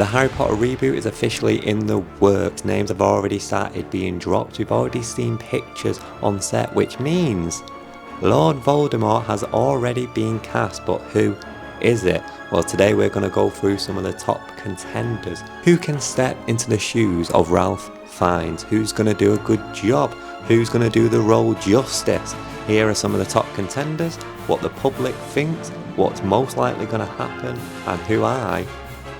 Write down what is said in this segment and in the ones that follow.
The Harry Potter reboot is officially in the works. Names have already started being dropped. We've already seen pictures on set, which means Lord Voldemort has already been cast, but who is it? Well, today we're going to go through some of the top contenders. Who can step into the shoes of Ralph Fiennes? Who's going to do a good job? Who's going to do the role justice? Here are some of the top contenders, what the public thinks, what's most likely going to happen, and who I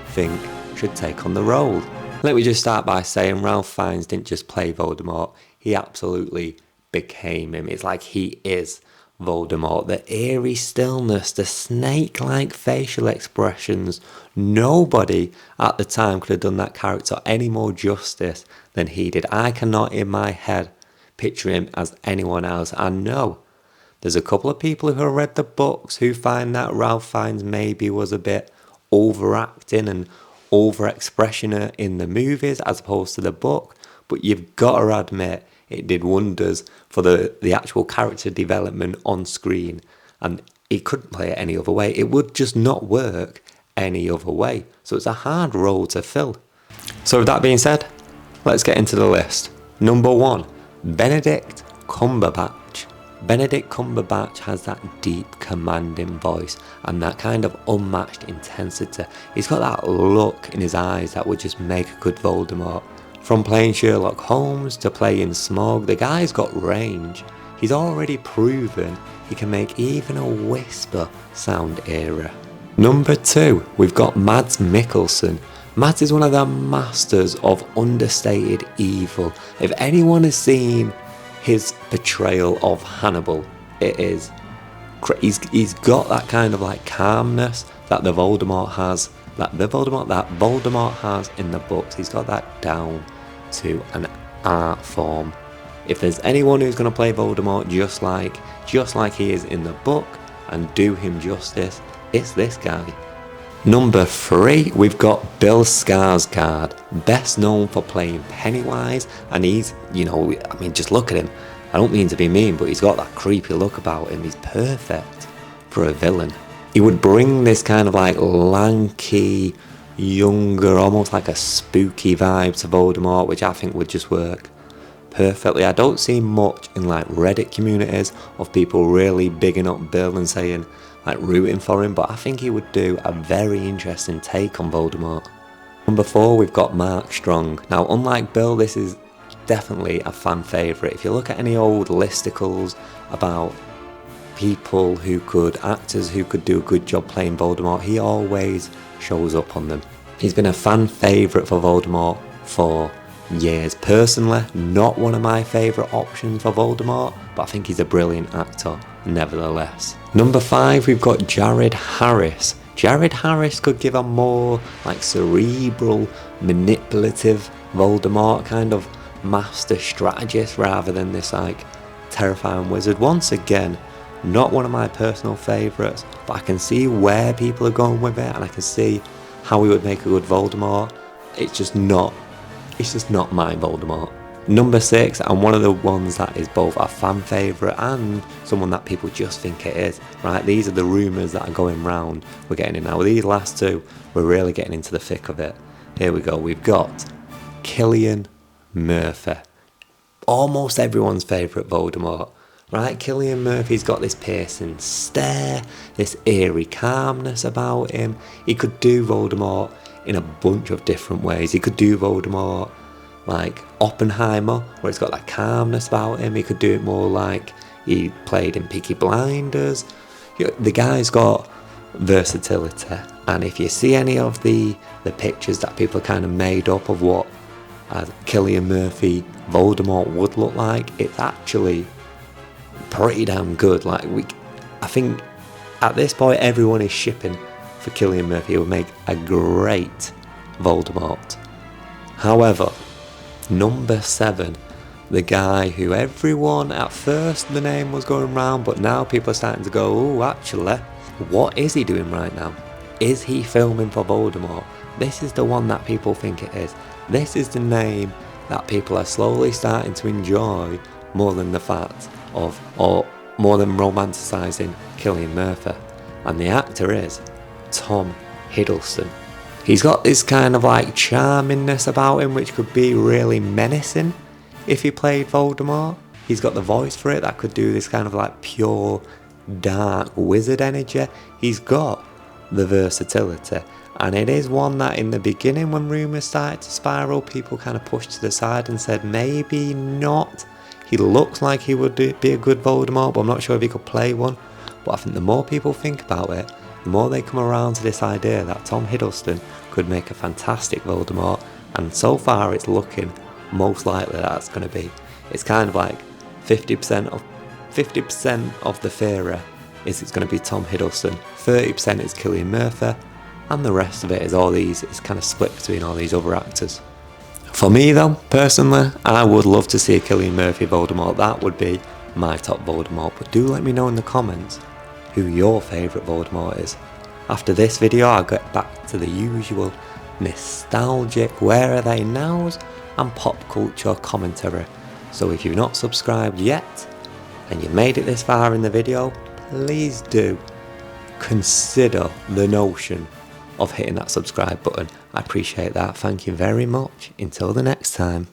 think should take on the role. Let me just start by saying Ralph Fiennes didn't just play Voldemort, he absolutely became him. It's like he is Voldemort. The eerie stillness, the snake-like facial expressions. Nobody at the time could have done that character any more justice than he did. I cannot in my head picture him as anyone else. I know there's a couple of people who have read the books who find that Ralph Fiennes maybe was a bit overacting and over-expression in the movies as opposed to the book, but you've got to admit it did wonders for the actual character development on screen, and he couldn't play it any other way. It would just not work any other way, so it's a hard role to fill. So with that being said, let's get into the list. Number 1, Benedict Cumberbatch. Benedict Cumberbatch has that deep, commanding voice and that kind of unmatched intensity. He's got that look in his eyes that would just make a good Voldemort. From playing Sherlock Holmes to playing Smaug, the guy's got range. He's already proven he can make even a whisper sound eerie. Number 2, we've got Mads Mikkelsen. Mads is one of the masters of understated evil. If anyone has seen his portrayal of Hannibal, it is he's got that kind of like calmness that the Voldemort has, that Voldemort has in the books. He's got that down to an art form. If there's anyone who's going to play Voldemort just like he is in the book and do him justice, it's this guy. Number 3, we've got Bill Skarsgård, best known for playing Pennywise, and he's, just look at him. I don't mean to be mean, but he's got that creepy look about him. He's perfect for a villain. He would bring this kind of like lanky, younger, almost like a spooky vibe to Voldemort, which I think would just work perfectly. I don't see much in like Reddit communities of people really bigging up Bill and saying, like rooting for him, but I think he would do a very interesting take on Voldemort. Number 4, we've got Mark Strong. Now, unlike Bill, this is definitely a fan favourite. If you look at any old listicles about actors who could do a good job playing Voldemort, he always shows up on them. He's been a fan favourite for Voldemort for years. Personally, not one of my favourite options for Voldemort, but I think he's a brilliant actor nevertheless. Number 5, we've got Jared Harris. Jared Harris could give a more like cerebral, manipulative Voldemort, kind of master strategist rather than this like terrifying wizard. Once again, not one of my personal favourites, but I can see where people are going with it and I can see how he would make a good Voldemort. It's just not my Voldemort. Number 6, and one of the ones that is both a fan favourite and someone that people just think it is, right? These are the rumours that are going round. We're getting in now. With these last 2, we're really getting into the thick of it. Here we go. We've got Cillian Murphy. Almost everyone's favourite Voldemort, right? Cillian Murphy's got this piercing stare, this eerie calmness about him. He could do Voldemort in a bunch of different ways. He could do Voldemort like Oppenheimer, where he's got that calmness about him. He could do it more like he played in Peaky Blinders. The guy's got versatility, and if you see any of the pictures that people kind of made up of what Cillian Murphy Voldemort would look like, it's actually pretty damn good. I think at this point everyone is shipping for Cillian Murphy. He would make a great Voldemort. However, number 7, the guy who everyone at first the name was going round, but now people are starting to go, oh, actually, what is he doing right now? Is he filming for Voldemort? This is the one that people think it is. This is the name that people are slowly starting to enjoy more than the fact of, or more than romanticising Cillian Murphy. And the actor is Tom Hiddleston. He's got this kind of like charmingness about him which could be really menacing if he played Voldemort. He's got the voice for it that could do this kind of like pure dark wizard energy. He's got the versatility, and it is one that in the beginning when rumours started to spiral, people kind of pushed to the side and said maybe not. He looks like he would be a good Voldemort, but I'm not sure if he could play one. But I think the more people think about it, the more they come around to this idea that Tom Hiddleston could make a fantastic Voldemort, and so far it's looking most likely that's going to be. It's kind of like 50% of the theory is it's going to be Tom Hiddleston, 30% is Cillian Murphy, and the rest of it is all these, it's kind of split between all these other actors. For me though, personally, I would love to see a Cillian Murphy Voldemort. That would be my top Voldemort, but do let me know in the comments who your favourite Voldemort is. After this video I'll get back to the usual nostalgic where are they nows and pop culture commentary. So if you've not subscribed yet and you've made it this far in the video, please do consider the notion of hitting that subscribe button. I appreciate that. Thank you very much. Until the next time.